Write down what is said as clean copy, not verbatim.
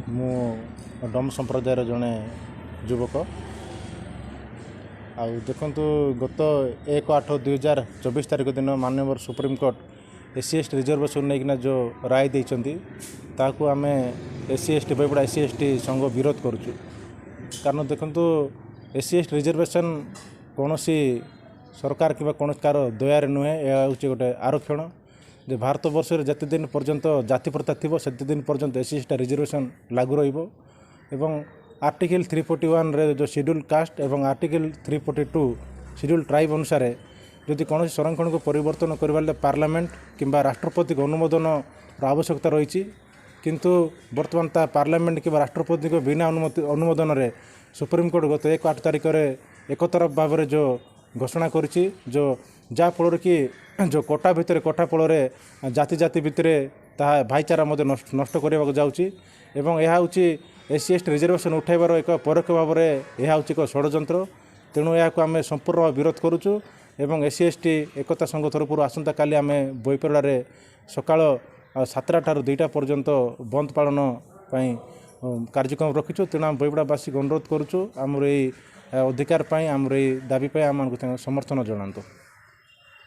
ମୁଁ ଡମ୍ ସମ୍ପ୍ରଦାୟର ଜଣେ ଯୁବକ। ଆଉ ଦେଖନ୍ତୁ ଗତ 1/8/2024 ତାରିଖ ଦିନ ମାନ୍ୟବର ସୁପ୍ରିମକୋର୍ଟ SC/ST ରିଜର୍ଭେସନ୍ ନେଇକିନା ଯେଉଁ ରାୟ ଦେଇଛନ୍ତି ତାକୁ ଆମେ SC/ST ବୈପଡ଼ା SC/ST ସଂଘ ବିରୋଧ କରୁଛୁ। କାରଣ ଦେଖନ୍ତୁ SC/ST ରିଜର୍ଭେସନ୍ କୌଣସି ସରକାର କିମ୍ବା କୌଣସି କାହାର ଦୟାରେ ନୁହେଁ, ଏହା ହେଉଛି ଗୋଟେ ଆରକ୍ଷଣ ଯେ ଭାରତ ବର୍ଷରେ ଯେତେ ଦିନ ପର୍ଯ୍ୟନ୍ତ ଜାତି ପ୍ରଥା ଥିବ ସେତେ ଦିନ ପର୍ଯ୍ୟନ୍ତ SC/ST ରିଜର୍ଭେସନ୍ ଲାଗୁ ରହିବ। ଏବଂ ଆର୍ଟିକଲ୍ 341ରେ ଯେଉଁ ସିଡ୍ୟୁଲ୍ କାଷ୍ଟ ଏବଂ ଆର୍ଟିକଲ୍ 342 ସିଡ୍ୟୁଲ୍ ଟ୍ରାଇବ୍ ଅନୁସାରେ ଯଦି କୌଣସି ସଂରକ୍ଷଣକୁ ପରିବର୍ତ୍ତନ କରିବାରେ ପାର୍ଲାମେଣ୍ଟ କିମ୍ବା ରାଷ୍ଟ୍ରପତିଙ୍କ ଅନୁମୋଦନର ଆବଶ୍ୟକତା ରହିଛି, କିନ୍ତୁ ବର୍ତ୍ତମାନ ତା ପାର୍ଲାମେଣ୍ଟ କିମ୍ବା ରାଷ୍ଟ୍ରପତିଙ୍କ ବିନା ଅନୁମୋଦନରେ ସୁପ୍ରିମକୋର୍ଟ ଗତ 1/8 ତାରିଖରେ ଏକତରଫ ଭାବରେ ଯେଉଁ ଘୋଷଣା କରିଛି, ଯାହାଫଳରେ କି ଯେଉଁ କୋଟା ଭିତରେ କୋଟା ଫଳରେ ଜାତି ଭିତରେ ତାହା ଭାଇଚାରା ମଧ୍ୟ ନଷ୍ଟ କରିବାକୁ ଯାଉଛି। ଏବଂ ଏହା ହେଉଛି SC/ST ରିଜର୍ଭେସନ୍ ଉଠାଇବାର ଏକ ପରୋକ୍ଷ ଭାବରେ ଏହା ହେଉଛି ଏକ ଷଡ଼ଯନ୍ତ୍ର। ତେଣୁ ଏହାକୁ ଆମେ ସମ୍ପୂର୍ଣ୍ଣ ବିରୋଧ କରୁଛୁ ଏବଂ SC/ST ଏକତା ସଂଘ ତରଫରୁ ଆସନ୍ତାକାଲି ଆମେ ବୈପରଡ଼ାରେ ସକାଳ 7ଟା ଠାରୁ 2ଟା ପର୍ଯ୍ୟନ୍ତ ବନ୍ଦ ପାଳନ ପାଇଁ କାର୍ଯ୍ୟକ୍ରମ ରଖିଛୁ। ତେଣୁ ଆମେ ବୈପଡ଼ାବାସୀକୁ ଅନୁରୋଧ କରୁଛୁ ଆମର ଏହି ଅଧିକାର ପାଇଁ, ଆମର ଏହି ଦାବି ପାଇଁ ଆମମାନଙ୍କୁ ସମର୍ଥନ ଜଣାନ୍ତୁ।